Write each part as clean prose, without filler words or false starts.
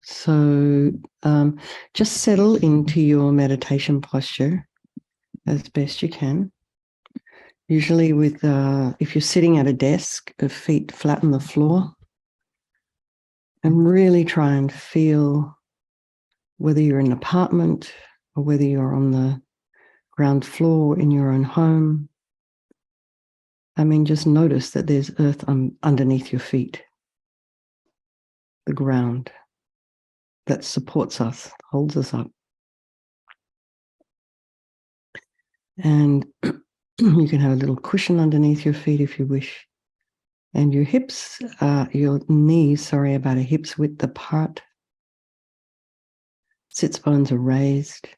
So just settle into your meditation posture as best you can. Usually with, if you're sitting at a desk, feet flat on the floor, and really try and feel whether you're in an apartment or whether you're on the ground floor in your own home. I mean, just notice that there's earth underneath your feet, the ground that supports us, holds us up. And you can have a little cushion underneath your feet if you wish. And your hips, your knees, about a hip's width apart. Sits bones are raised.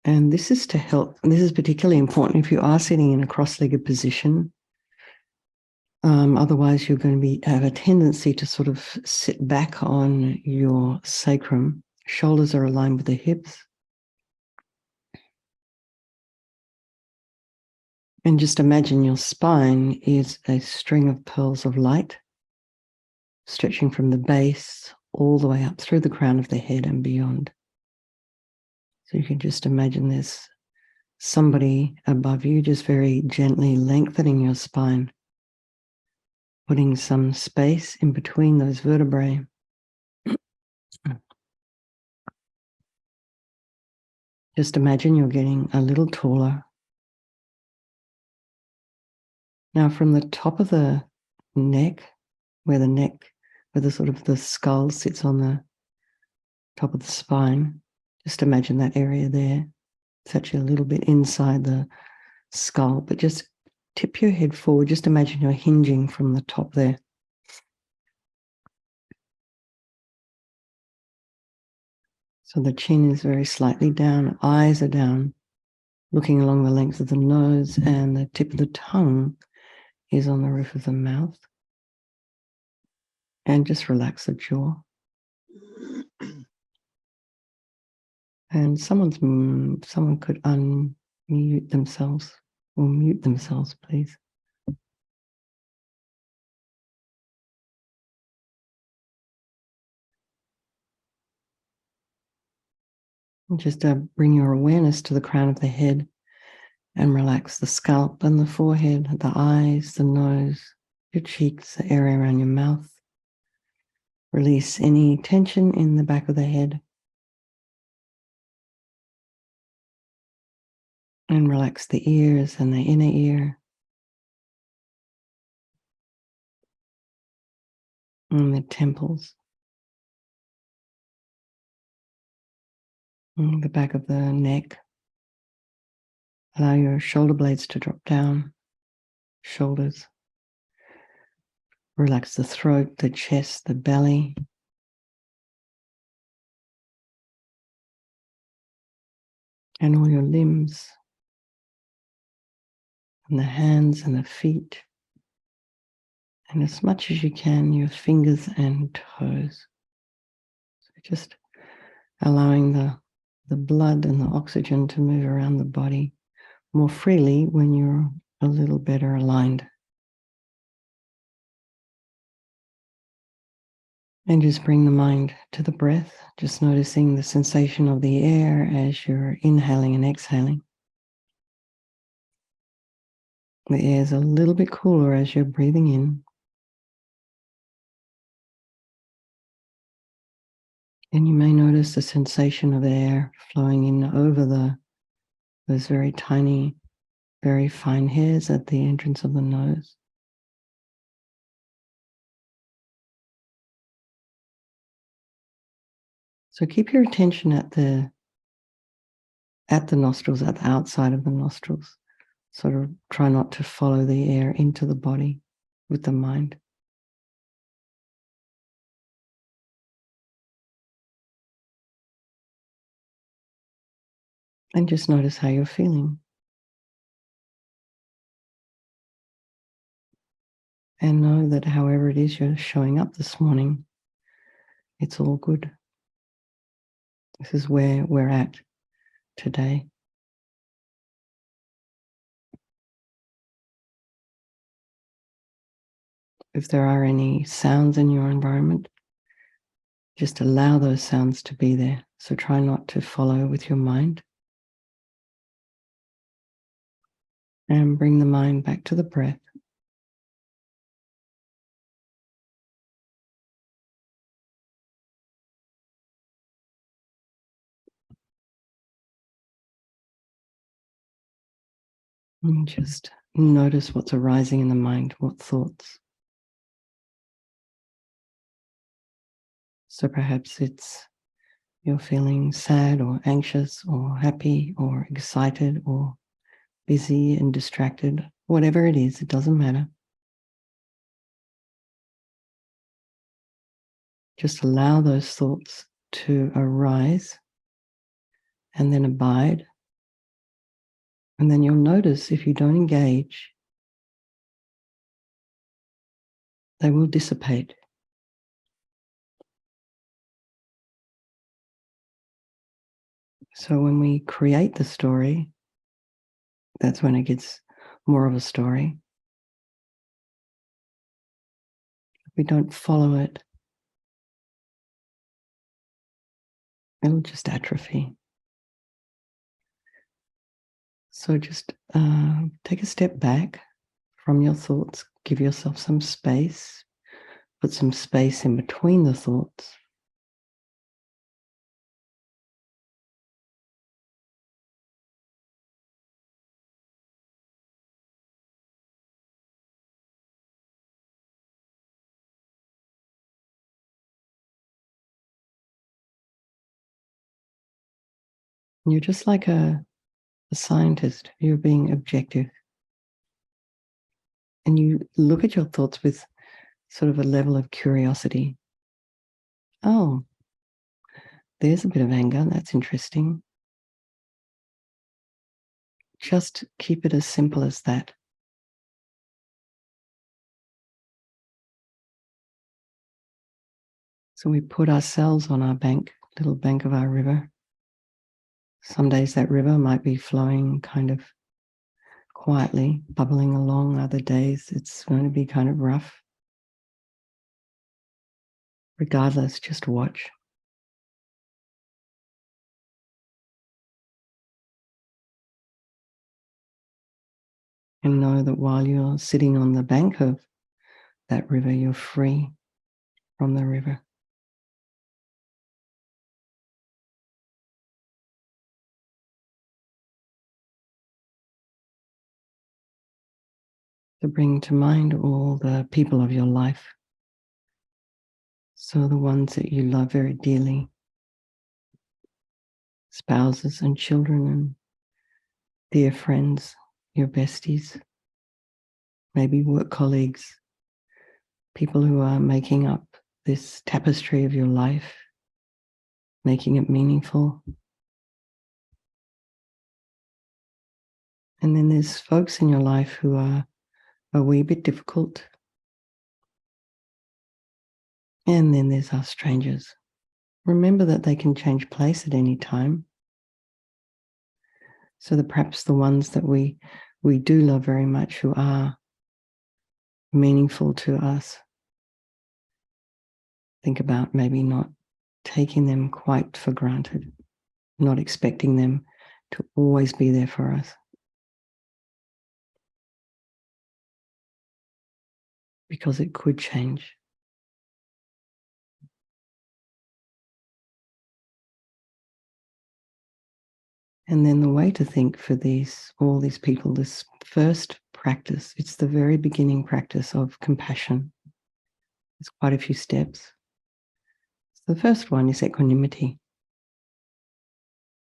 And this is to help, and this is particularly important if you are sitting in a cross-legged position. Otherwise, you're going to have a tendency to sort of sit back on your sacrum. Shoulders are aligned with the hips. And just imagine your spine is a string of pearls of light, stretching from the base all the way up through the crown of the head and beyond. So you can just imagine there's somebody above you just very gently lengthening your spine, putting some space in between those vertebrae. Just imagine you're getting a little taller. Now from the top of the neck, where the sort of the skull sits on the top of the spine, just imagine that area there. It's actually a little bit inside the skull, but just tip your head forward. Just imagine you're hinging from the top there. So the chin is very slightly down, eyes are down, looking along the length of the nose, and the tip of the tongue is on the roof of the mouth. And just relax the jaw. And someone could unmute themselves, or mute themselves, please. And just bring your awareness to the crown of the head and relax the scalp and the forehead, the eyes, the nose, your cheeks, the area around your mouth. Release any tension in the back of the head. And relax the ears and the inner ear. And the temples. And the back of the neck. Allow your shoulder blades to drop down. Shoulders. Relax the throat, the chest, the belly. And all your limbs. And the hands and the feet. And as much as you can, your fingers and toes. So just allowing the blood and the oxygen to move around the body more freely when you're a little better aligned. And just bring the mind to the breath, just noticing the sensation of the air as you're inhaling and exhaling. The air is a little bit cooler as you're breathing in. And you may notice the sensation of air flowing in over those very tiny, very fine hairs at the entrance of the nose. So keep your attention at the nostrils, at the outside of the nostrils. Sort of try not to follow the air into the body with the mind. And just notice how you're feeling. And know that however it is you're showing up this morning, it's all good. This is where we're at today. If there are any sounds in your environment, Just allow those sounds to be there. So try not to follow with your mind. And bring the mind back to the breath. And just notice what's arising in the mind, what thoughts. So perhaps it's you're feeling sad or anxious or happy or excited or busy and distracted. Whatever it is, it doesn't matter. Just allow those thoughts to arise and then abide. And then you'll notice if you don't engage, they will dissipate. So when we create the story, that's when it gets more of a story. If we don't follow it, it'll just atrophy. So just take a step back from your thoughts, give yourself some space, put some space in between the thoughts. You're just like a scientist, you're being objective. And you look at your thoughts with sort of a level of curiosity. Oh, there's a bit of anger, that's interesting. Just keep it as simple as that. So we put ourselves on our bank, little bank of our river. Some days that river might be flowing kind of quietly, bubbling along. Other days it's going to be kind of rough. Regardless, just watch. And know that while you're sitting on the bank of that river, you're free from the river. To bring to mind all the people of your life. So the ones that you love very dearly, spouses and children and dear friends, your besties, maybe work colleagues, people who are making up this tapestry of your life, making it meaningful. And then there's folks in your life who are a wee bit difficult. And then there's our strangers. Remember that they can change place at any time. So that perhaps the ones that we do love very much, who are meaningful to us, think about maybe not taking them quite for granted, not expecting them to always be there for us. Because it could change. And then the way to think for all these people, this first practice, it's the very beginning practice of compassion. There's quite a few steps. So the first one is equanimity.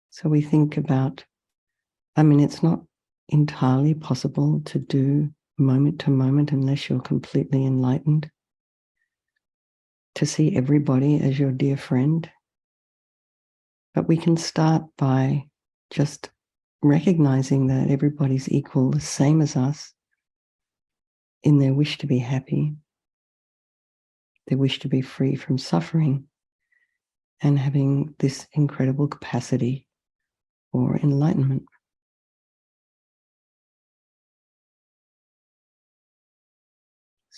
So we think about, it's not entirely possible to do moment to moment unless you're completely enlightened, to see everybody as your dear friend. But we can start by just recognizing that everybody's equal, the same as us, in their wish to be happy, their wish to be free from suffering, and having this incredible capacity for enlightenment.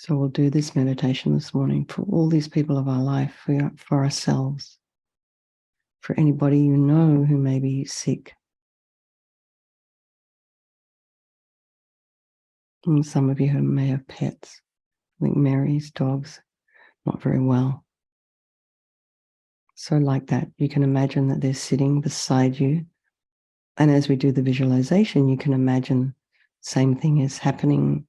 So we'll do this meditation this morning for all these people of our life, for ourselves, for anybody you know who may be sick. And some of you who may have pets. I think Mary's dog's not very well. So like that, you can imagine that they're sitting beside you. And as we do the visualization, you can imagine same thing is happening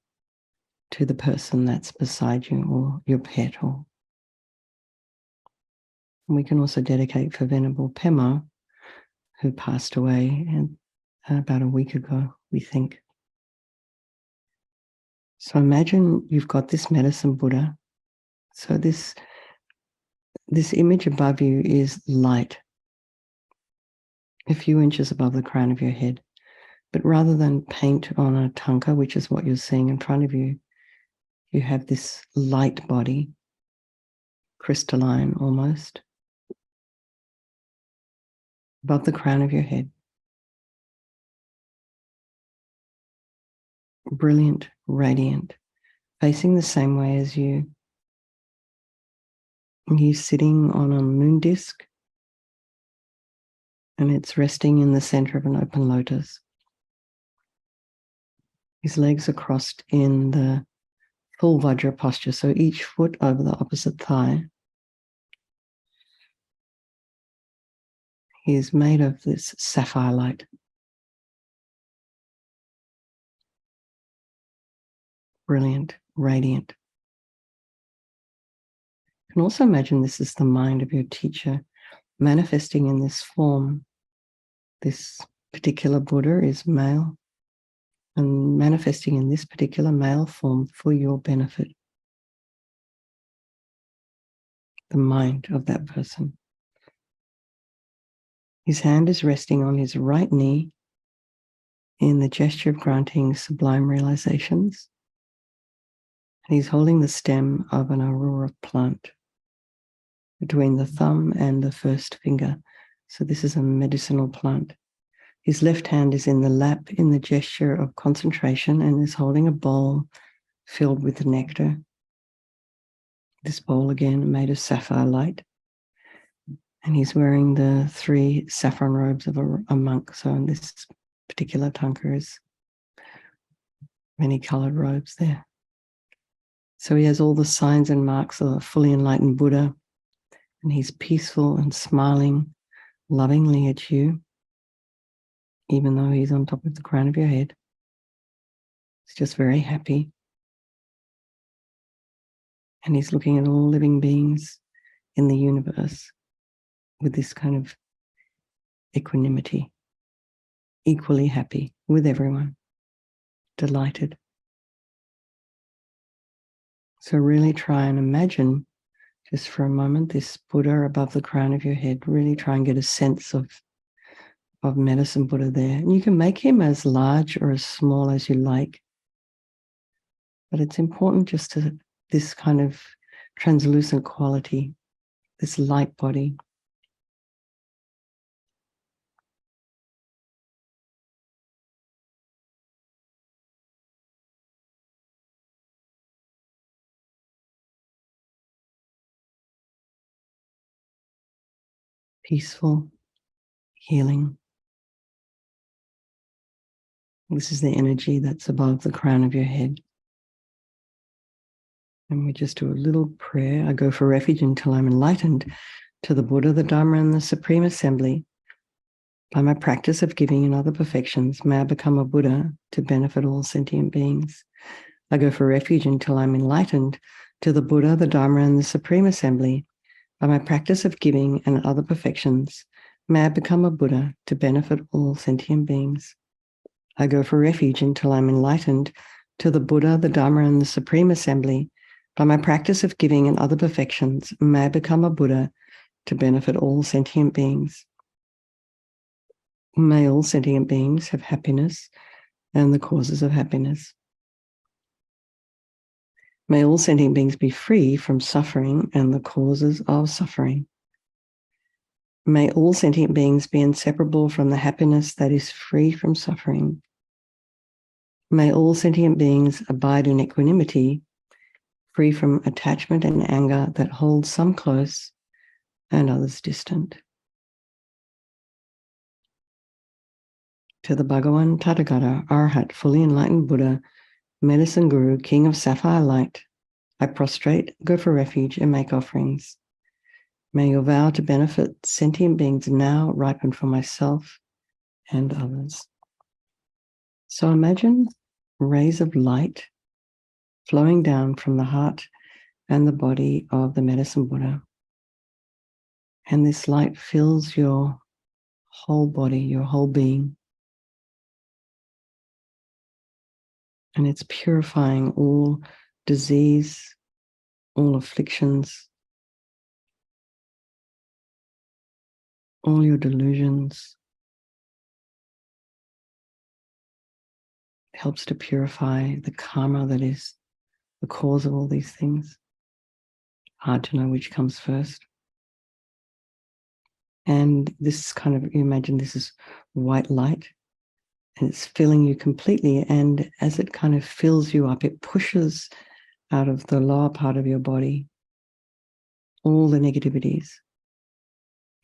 to the person that's beside you or your pet. Or we can also dedicate for Venerable Pema, who passed away about a week ago, we think. So imagine you've got this medicine Buddha. So this image above you is light, a few inches above the crown of your head. But rather than paint on a tanka, which is what you're seeing in front of you, you have this light body, crystalline almost, above the crown of your head. Brilliant, radiant, facing the same way as you. And he's sitting on a moon disk, and it's resting in the center of an open lotus. His legs are crossed in the full Vajra posture, so each foot over the opposite thigh. He is made of this sapphire light. Brilliant, radiant. You can also imagine this is the mind of your teacher manifesting in this form. This particular Buddha is male and manifesting in this particular male form for your benefit. The mind of that person. His hand is resting on his right knee in the gesture of granting sublime realizations. And he's holding the stem of an aurora plant between the thumb and the first finger. So this is a medicinal plant. His left hand is in the lap in the gesture of concentration and is holding a bowl filled with nectar. This bowl again made of sapphire light. And he's wearing the 3 saffron robes of a monk. So in this particular tanka is many colored robes there. So he has all the signs and marks of a fully enlightened Buddha. And he's peaceful and smiling lovingly at you, even though he's on top of the crown of your head. He's just very happy. And he's looking at all living beings in the universe with this kind of equanimity, equally happy with everyone, delighted. So really try and imagine, just for a moment, this Buddha above the crown of your head. Really try and get a sense of medicine Buddha there. And you can make him as large or as small as you like. But it's important just to this kind of translucent quality, this light body. Peaceful, healing. This is the energy that's above the crown of your head. And we just do a little prayer. I go for refuge until I'm enlightened to the Buddha, the Dharma, and the Supreme Assembly. By my practice of giving and other perfections, may I become a Buddha to benefit all sentient beings. I go for refuge until I'm enlightened to the Buddha, the Dharma, and the Supreme Assembly. By my practice of giving and other perfections, may I become a Buddha to benefit all sentient beings. I go for refuge until I'm enlightened to the Buddha, the Dharma, and the Supreme Assembly. By my practice of giving and other perfections, may I become a Buddha to benefit all sentient beings. May all sentient beings have happiness and the causes of happiness. May all sentient beings be free from suffering and the causes of suffering. May all sentient beings be inseparable from the happiness that is free from suffering. May all sentient beings abide in equanimity free from attachment and anger that holds some close and others distant. To the Bhagavan Tathagata, Arhat, fully enlightened Buddha, medicine guru, king of sapphire light, I prostrate, go for refuge, and make offerings. May your vow to benefit sentient beings now ripen for myself and others. So imagine rays of light flowing down from the heart and the body of the medicine Buddha. And this light fills your whole body, your whole being. And it's purifying all disease, all afflictions, all your delusions. It helps to purify the karma that is the cause of all these things. Hard to know which comes first. And this kind of, you imagine this is white light and it's filling you completely. And as it kind of fills you up, it pushes out of the lower part of your body all the negativities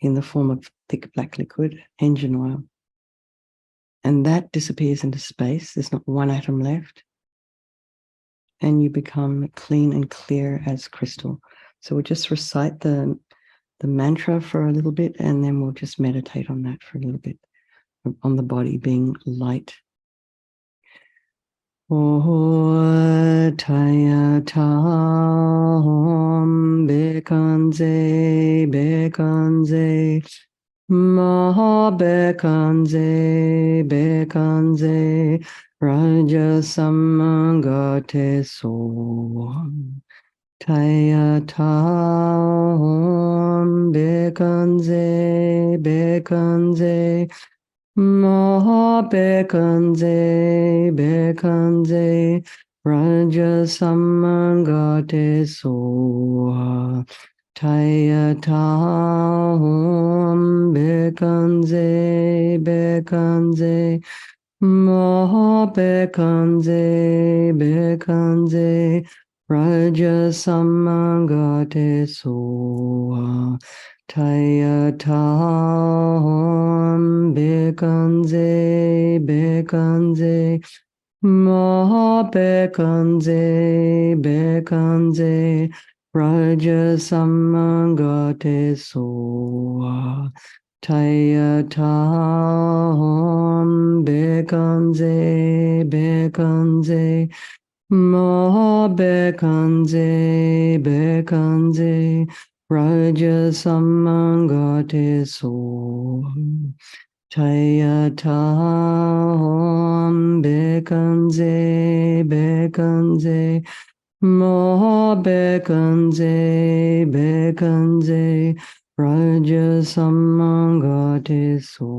in the form of thick black liquid, engine oil. And that disappears into space. There's not one atom left. And you become clean and clear as crystal. So we'll just recite the mantra for a little bit, and then we'll just meditate on that for a little bit, on the body being light. O Taya Tam Bekanze Bekanze Maha Bekanze Bekanze Raja Samangate So Taya Tam Bekanze Bekanze Maha Bekanze Bekanze Raja Samangate Soha Taya Tam Bekanze Bekanze Maha Bekanze Bekanze Raja Samangate Soha Taya Tam Bekanze Bekanze Maha Bekanze Bekanze Raja Samangate Soha Taya Tam Bekanze Bekanze Maha Bekanze Bekanze Raja Samangate So Taya Tam Bekanze Bekanze Maha Bekanze Bekanze Raja Samangate So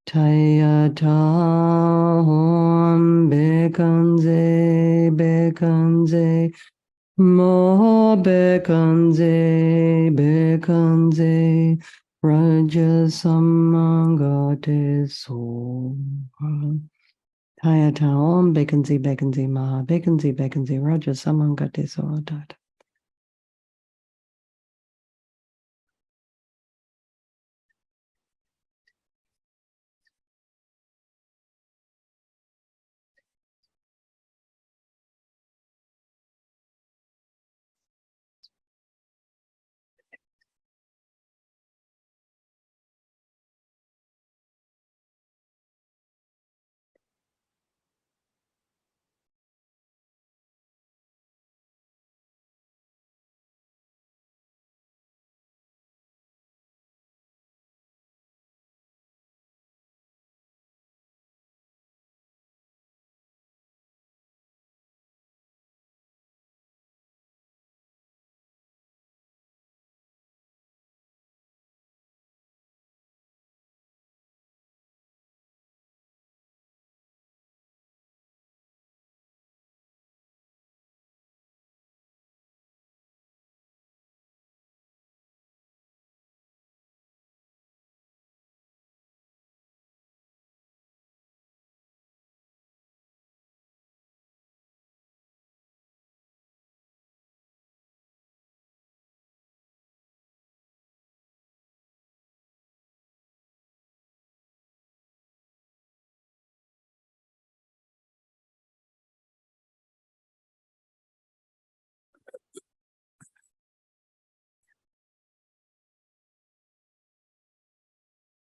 Taya Tam Bekanze Bekanze Maha Bekanze Bekanze Raja Samangate So Taya Tam Bekanze Bekanze Maha Bekanze Bekanze Raja Samangate So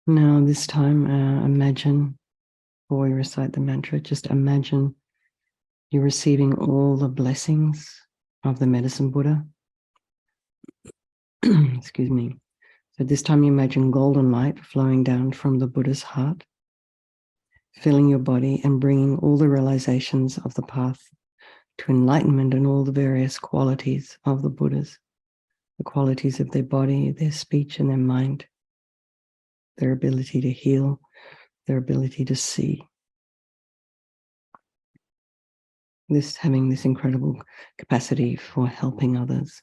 Now, this time, imagine, before you recite the mantra, just imagine you're receiving all the blessings of the medicine Buddha. Excuse me. So this time you imagine golden light flowing down from the Buddha's heart, filling your body and bringing all the realizations of the path to enlightenment and all the various qualities of the Buddhas, the qualities of their body, their speech, and their mind, their ability to heal, their ability to see. Having this incredible capacity for helping others.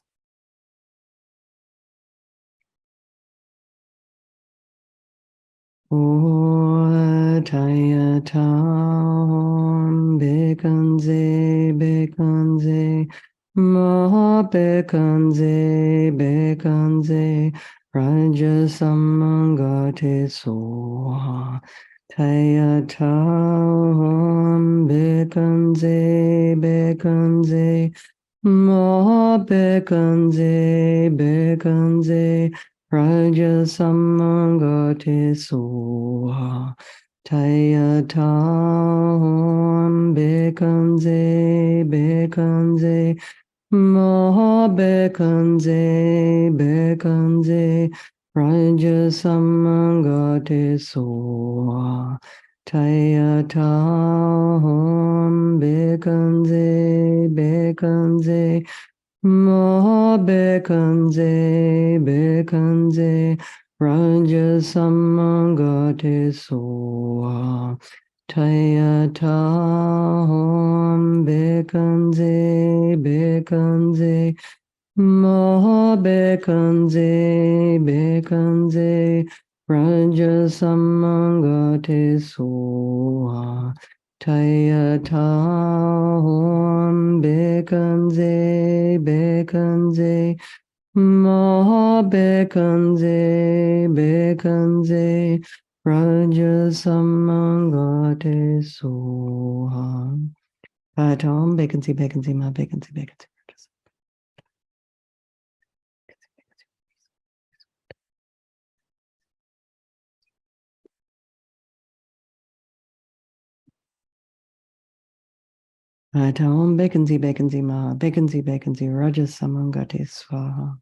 O Taya Tam Bekanze Bekanze Ma Bekanze Bekanze Raja Samangate Soha Taya Tam Bekanze Bekanze Ma Bekanze Bekanze Raja Samangate Soha Taya Tam Bekanze Bekanze Ma Bekanze Bekanze Raja Samangate Soha Taya Tam Bekanze Bekanze Ma Bekanze Bekanze Raja Samangate Soha Taya Tam Bekanze Bekanze Ma Bekanze Bekanze Raja Samangate Soha Taya Tam Bekanze Bekanze Ma Bekanze Bekanze Raja Samangate Soha Taya Tam Bekanze Bekanze Ma Bekanze Bekanze Om Bekanzi Bekanzi Ma Bekanzi Bekanzi Raja Samangate Swaha.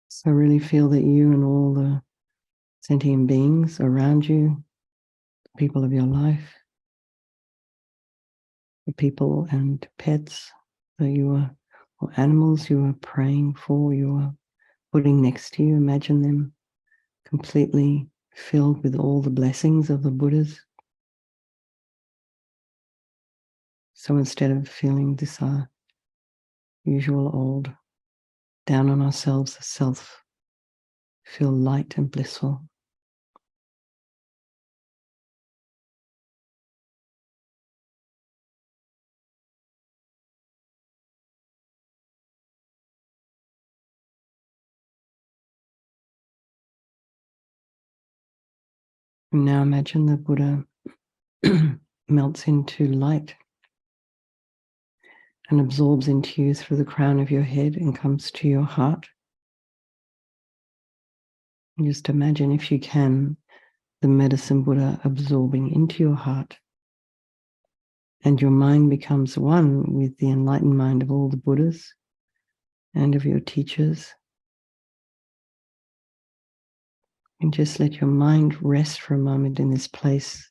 So really feel that you and all the sentient beings around you, the people of your life, the people and pets that you are, or animals you are praying for, you are putting next to you, imagine them completely filled with all the blessings of the Buddhas. So instead of feeling this usual old down on ourselves, self, feel light and blissful. And now imagine the Buddha melts into light and absorbs into you through the crown of your head and comes to your heart. And just imagine, if you can, the medicine Buddha absorbing into your heart, and your mind becomes one with the enlightened mind of all the Buddhas and of your teachers. And just let your mind rest for a moment in this place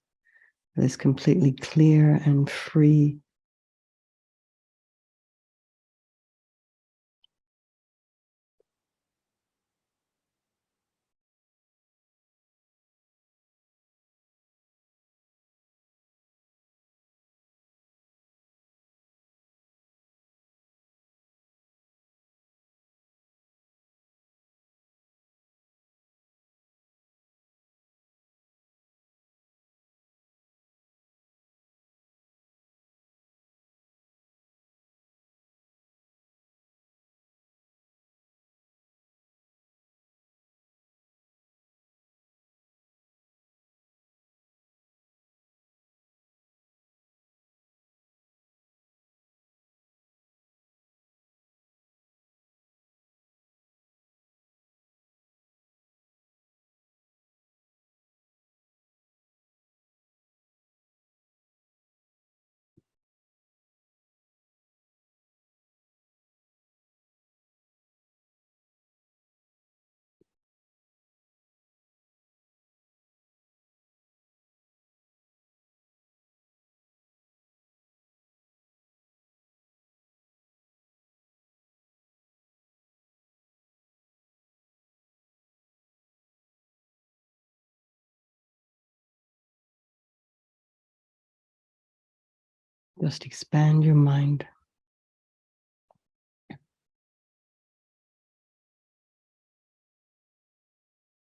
that is completely clear and free. Just expand your mind.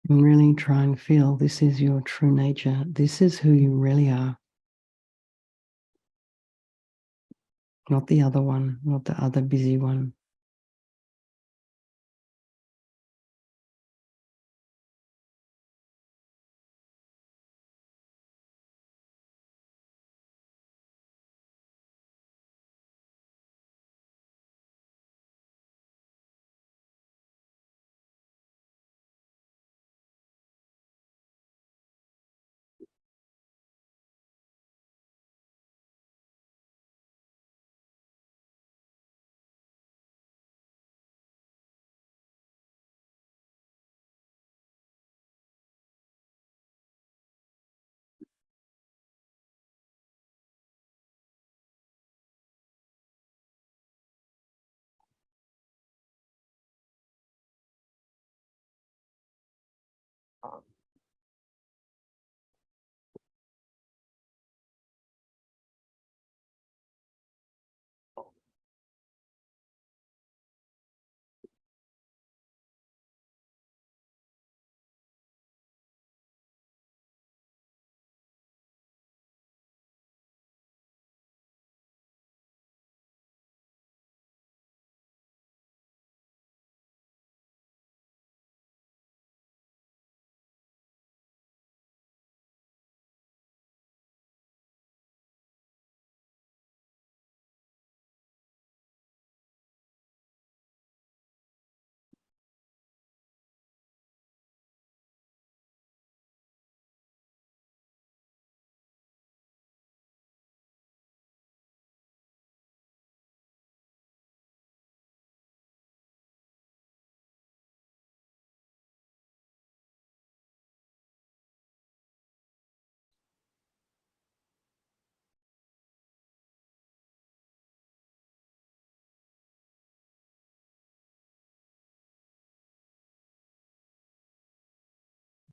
And really try and feel this is your true nature. This is who you really are. Not the other one, not the other busy one.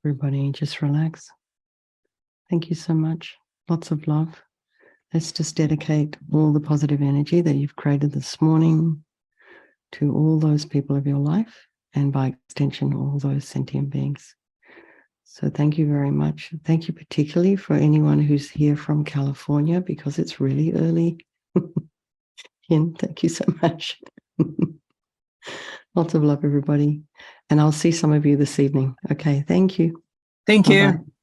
Everybody, just relax. Thank you so much. Lots of love. Let's just dedicate all the positive energy that you've created this morning to all those people of your life, and by extension, all those sentient beings. So thank you very much. Thank you particularly for anyone who's here from California, because it's really early. Yin, thank you so much. Lots of love, everybody. And I'll see some of you this evening. Okay, thank you. Thank you. Bye-bye.